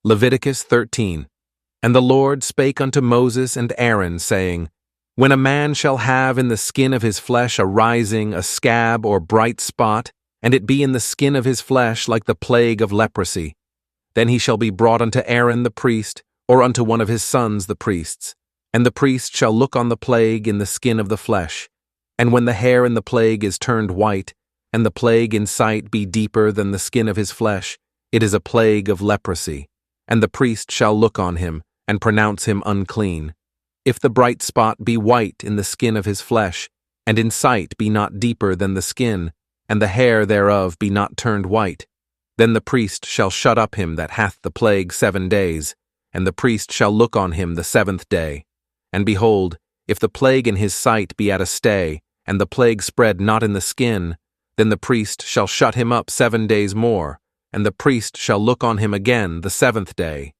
Leviticus 13. And the Lord spake unto Moses and Aaron, saying, When a man shall have in the skin of his flesh a rising, a scab or bright spot, and it be in the skin of his flesh like the plague of leprosy, then he shall be brought unto Aaron the priest, or unto one of his sons the priests. And the priest shall look on the plague in the skin of the flesh. And when the hair in the plague is turned white, and the plague in sight be deeper than the skin of his flesh, it is a plague of leprosy. And the priest shall look on him, and pronounce him unclean. If the bright spot be white in the skin of his flesh, and in sight be not deeper than the skin, and the hair thereof be not turned white, then the priest shall shut up him that hath the plague 7 days, and the priest shall look on him the 7th day. And behold, if the plague in his sight be at a stay, and the plague spread not in the skin, then the priest shall shut him up 7 days more, and the priest shall look on him again the 7th day.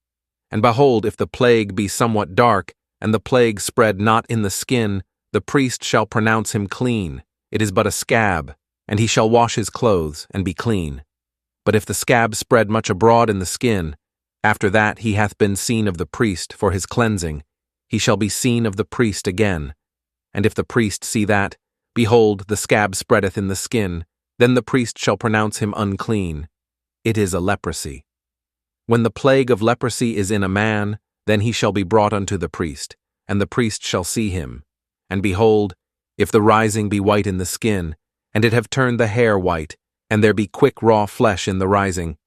And behold, if the plague be somewhat dark, and the plague spread not in the skin, the priest shall pronounce him clean. It is but a scab, and he shall wash his clothes, and be clean. But if the scab spread much abroad in the skin, after that he hath been seen of the priest for his cleansing, he shall be seen of the priest again. And if the priest see that, behold, the scab spreadeth in the skin, then the priest shall pronounce him unclean. It is a leprosy. When the plague of leprosy is in a man, then he shall be brought unto the priest, and the priest shall see him. And behold, if the rising be white in the skin, and it have turned the hair white, and there be quick raw flesh in the rising,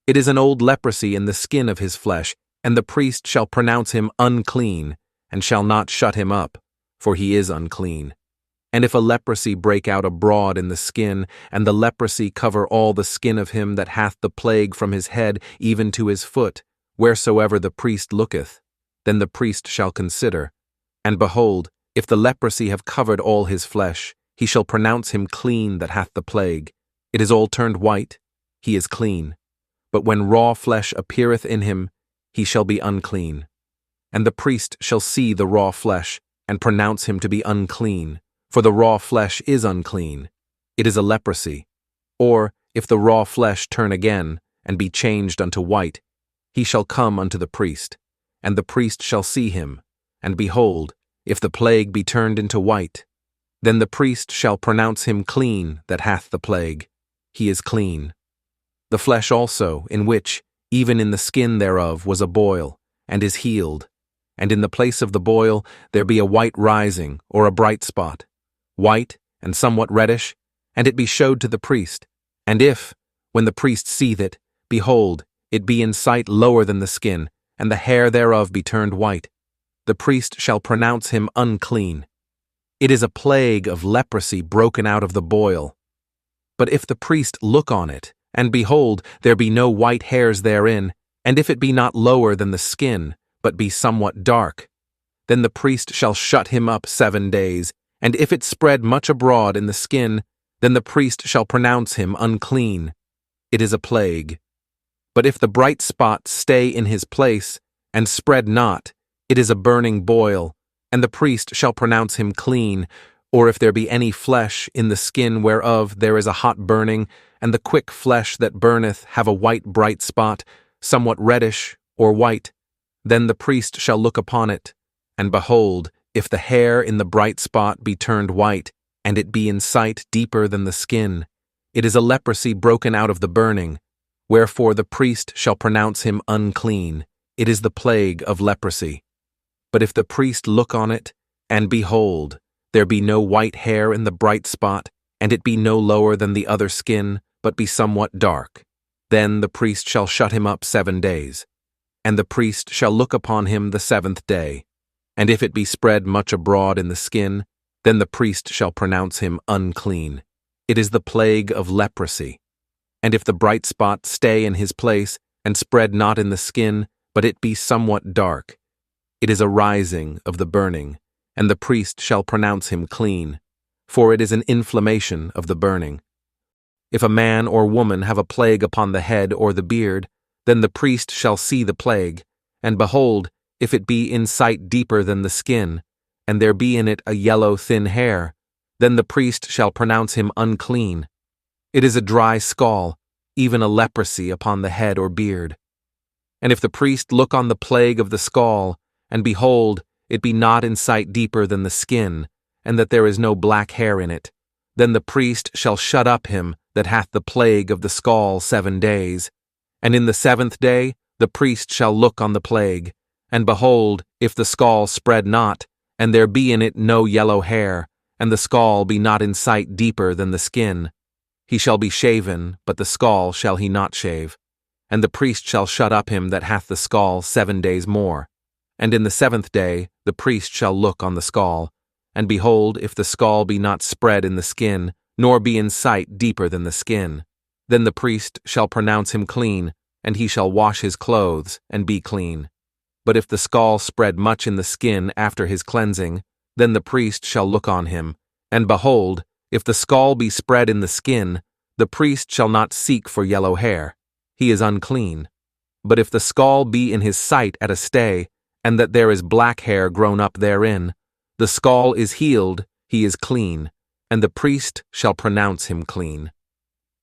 it is an old leprosy in the skin of his flesh, and the priest shall pronounce him unclean, and shall not shut him up, for he is unclean. And if a leprosy break out abroad in the skin, and the leprosy cover all the skin of him that hath the plague from his head even to his foot, wheresoever the priest looketh, then the priest shall consider. And behold, if the leprosy have covered all his flesh, he shall pronounce him clean that hath the plague. It is all turned white, he is clean. But when raw flesh appeareth in him, he shall be unclean. And the priest shall see the raw flesh, and pronounce him to be unclean. For the raw flesh is unclean. It is a leprosy. Or, if the raw flesh turn again, and be changed unto white, he shall come unto the priest, and the priest shall see him. And behold, if the plague be turned into white, then the priest shall pronounce him clean that hath the plague. He is clean. The flesh also, in which, even in the skin thereof, was a boil, and is healed, and in the place of the boil there be a white rising, or a bright spot, white and somewhat reddish, and it be showed to the priest. And if, when the priest seeth it, behold, it be in sight lower than the skin, and the hair thereof be turned white, the priest shall pronounce him unclean. It is a plague of leprosy broken out of the boil. But if the priest look on it, and behold, there be no white hairs therein, and if it be not lower than the skin, but be somewhat dark, then the priest shall shut him up 7 days, and if it spread much abroad in the skin, then the priest shall pronounce him unclean. It is a plague. But if the bright spot stay in his place, and spread not, it is a burning boil, and the priest shall pronounce him clean. Or if there be any flesh in the skin whereof there is a hot burning, and the quick flesh that burneth have a white bright spot, somewhat reddish or white, then the priest shall look upon it, and behold, if the hair in the bright spot be turned white, and it be in sight deeper than the skin, it is a leprosy broken out of the burning, wherefore the priest shall pronounce him unclean. It is the plague of leprosy. But if the priest look on it, and behold, there be no white hair in the bright spot, and it be no lower than the other skin, but be somewhat dark, then the priest shall shut him up 7 days. And the priest shall look upon him the 7th day. And if it be spread much abroad in the skin, then the priest shall pronounce him unclean. It is the plague of leprosy. And if the bright spot stay in his place, and spread not in the skin, but it be somewhat dark, it is a rising of the burning, and the priest shall pronounce him clean, for it is an inflammation of the burning. If a man or woman have a plague upon the head or the beard, then the priest shall see the plague, and behold, if it be in sight deeper than the skin, and there be in it a yellow thin hair, then the priest shall pronounce him unclean. It is a dry scall, even a leprosy upon the head or beard. And if the priest look on the plague of the scall, and behold, it be not in sight deeper than the skin, and that there is no black hair in it, then the priest shall shut up him that hath the plague of the scall 7 days. And in the 7th day the priest shall look on the plague, and behold, if the scall spread not, and there be in it no yellow hair, and the scall be not in sight deeper than the skin, he shall be shaven, but the scall shall he not shave. And the priest shall shut up him that hath the scall 7 days more. And in the 7th day the priest shall look on the scall, and behold, if the scall be not spread in the skin, nor be in sight deeper than the skin, then the priest shall pronounce him clean, and he shall wash his clothes, and be clean. But if the scall spread much in the skin after his cleansing, then the priest shall look on him, and behold, if the scall be spread in the skin, the priest shall not seek for yellow hair. He is unclean. But if the scall be in his sight at a stay, and that there is black hair grown up therein, the scall is healed, he is clean, and the priest shall pronounce him clean.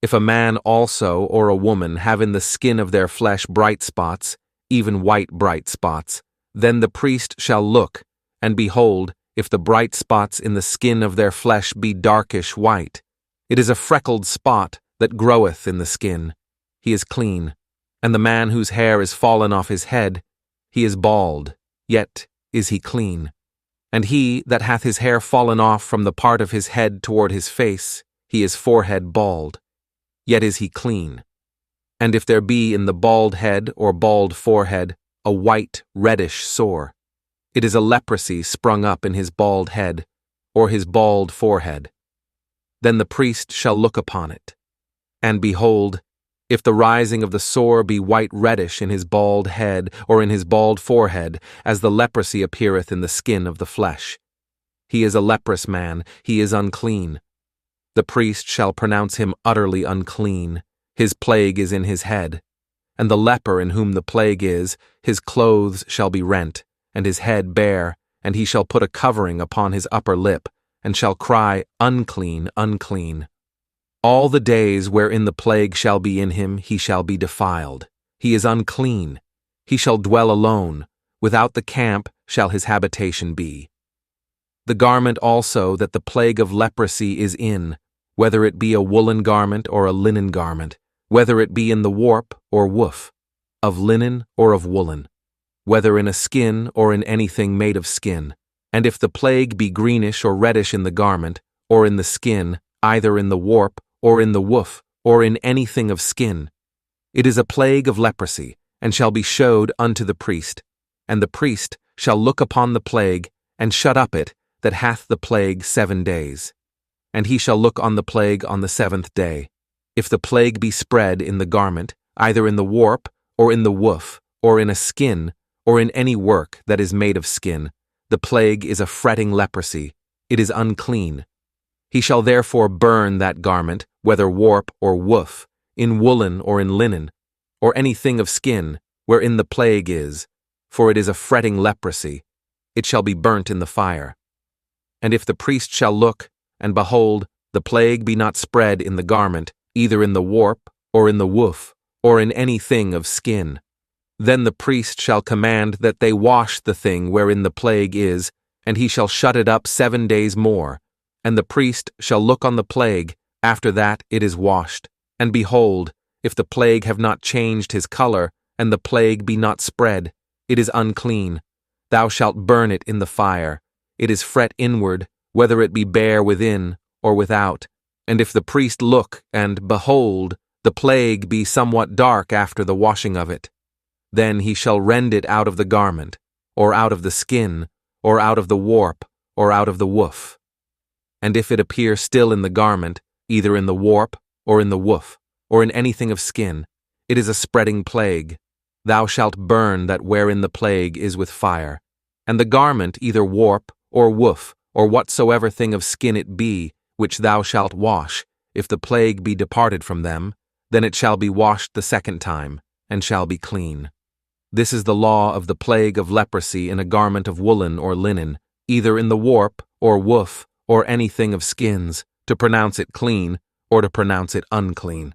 If a man also or a woman have in the skin of their flesh bright spots, even white bright spots, then the priest shall look, and behold, if the bright spots in the skin of their flesh be darkish white, it is a freckled spot that groweth in the skin. He is clean. And the man whose hair is fallen off his head, he is bald, yet is he clean. And he that hath his hair fallen off from the part of his head toward his face, he is forehead bald, yet is he clean. And if there be in the bald head or bald forehead a white, reddish sore, it is a leprosy sprung up in his bald head, or his bald forehead. Then the priest shall look upon it. And behold, if the rising of the sore be white reddish in his bald head or in his bald forehead, as the leprosy appeareth in the skin of the flesh, he is a leprous man, he is unclean. The priest shall pronounce him utterly unclean. His plague is in his head. And the leper in whom the plague is, his clothes shall be rent, and his head bare, and he shall put a covering upon his upper lip, and shall cry, Unclean, unclean. All the days wherein the plague shall be in him, he shall be defiled. He is unclean. He shall dwell alone. Without the camp shall his habitation be. The garment also that the plague of leprosy is in, whether it be a woolen garment or a linen garment, whether it be in the warp or woof, of linen or of woolen, whether in a skin or in anything made of skin, and if the plague be greenish or reddish in the garment, or in the skin, either in the warp, or in the woof, or in anything of skin, it is a plague of leprosy, and shall be showed unto the priest. And the priest shall look upon the plague, and shut up it that hath the plague 7 days. And he shall look on the plague on the 7th day. If the plague be spread in the garment, either in the warp, or in the woof, or in a skin, or in any work that is made of skin, the plague is a fretting leprosy, it is unclean. He shall therefore burn that garment, whether warp or woof, in woolen or in linen, or anything of skin, wherein the plague is, for it is a fretting leprosy, it shall be burnt in the fire. And if the priest shall look, and behold, the plague be not spread in the garment, either in the warp, or in the woof, or in anything of skin, then the priest shall command that they wash the thing wherein the plague is, and he shall shut it up 7 days more. And the priest shall look on the plague, after that it is washed. And behold, if the plague have not changed his color, and the plague be not spread, it is unclean. Thou shalt burn it in the fire. It is fret inward, whether it be bare within or without. And if the priest look, and, behold, the plague be somewhat dark after the washing of it, then he shall rend it out of the garment, or out of the skin, or out of the warp, or out of the woof. And if it appear still in the garment, either in the warp, or in the woof, or in anything of skin, it is a spreading plague. Thou shalt burn that wherein the plague is with fire. And the garment, either warp, or woof, or whatsoever thing of skin it be, which thou shalt wash, if the plague be departed from them, then it shall be washed the 2nd time, and shall be clean. This is the law of the plague of leprosy in a garment of woolen or linen, either in the warp, or woof, or anything of skins, to pronounce it clean, or to pronounce it unclean.